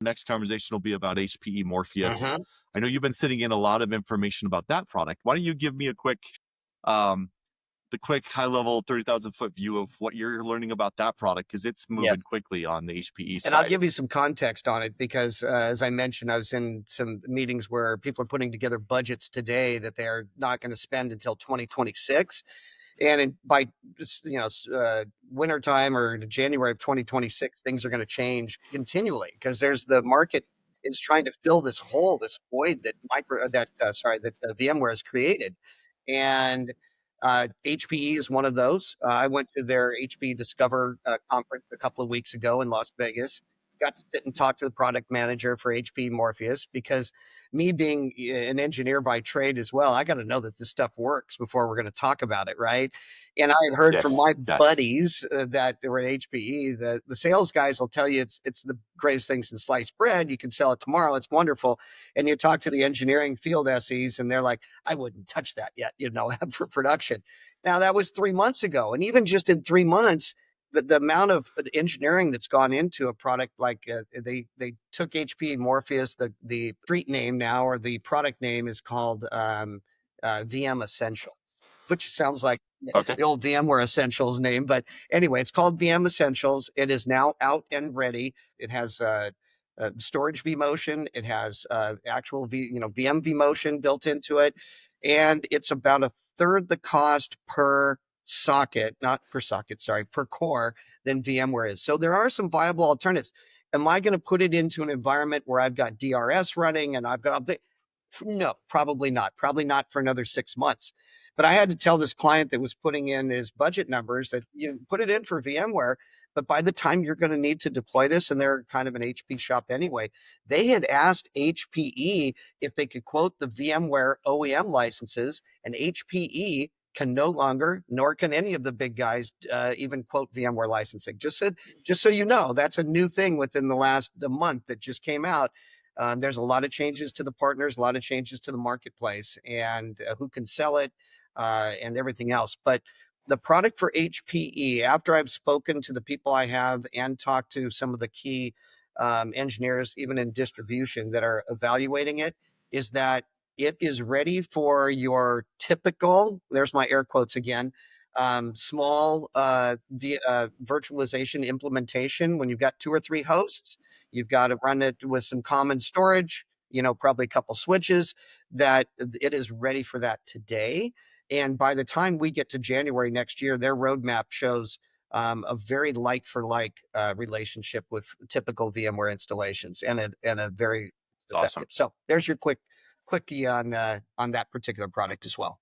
next conversation will be about HPE Morpheus. Mhm. I know you've been sitting in a lot of information about that product. Why don't you give me a quick, um, the quick high level 30,000 foot view of what you're learning about that product? Because it's moving Yes. quickly on the HPE And I'll side. give you some context on it because, as I mentioned, I was in some meetings where people are putting together budgets today that they're not going to spend until 2026. And by winter time or January of 2026, things are going to change continually because there's the market is trying to fill this hole, this void that VMware has created, and HPE is one of those. I went to their HPE Discover conference a couple of weeks ago in Las Vegas. Got to sit and talk to the product manager for HPE Morpheus because me being an engineer by trade as well, I got to know that this stuff works before we're going to talk about it, right? And I had heard from Yes. my Yes. buddies that were at HPE, the sales guys will tell you it's the greatest thing since sliced bread. You can sell it tomorrow. It's wonderful. And you talk to the engineering field SEs, and they're like, I wouldn't touch that yet, for production. Now that was 3 months ago, and even just in 3 months, but the amount of engineering that's gone into a product like they took HPE Morpheus, the street name now or the product name is called VM Essentials, which sounds like Okay. the old VMware Essentials name. But anyway, it's called VM Essentials. It is now out and ready. It has storage vMotion. It has actual VM vMotion built into it, and it's about a third the cost per socket, not per socket, sorry, per core than VMware is. So there are some viable alternatives. Am I going to put it into an environment where I've got DRS running and I've got no, probably not. Probably not for another 6 months. But I had to tell this client that was putting in his budget numbers that you put it in for VMware, but by the time you're going to need to deploy this, and they're kind of an HP shop anyway, they had asked HPE if they could quote the VMware OEM licenses, and HPE can no longer, nor can any of the big guys, even quote VMware licensing. Just so you know, that's a new thing within the month that just came out. There's a lot of changes to the partners, a lot of changes to the marketplace, and who can sell it, and everything else. But the product for HPE, after I've spoken to the people I have and talked to some of the key engineers, even in distribution, that are evaluating it, is that it is ready for your typical, there's my air quotes again, small virtualization implementation. When you've got 2 or 3 hosts, you've got to run it with some common storage, probably a couple switches, that it is ready for that today. And by the time we get to January next year, their roadmap shows a very like for like relationship with typical VMware installations, and a very Awesome. effective. So there's your quickie on that particular product as well.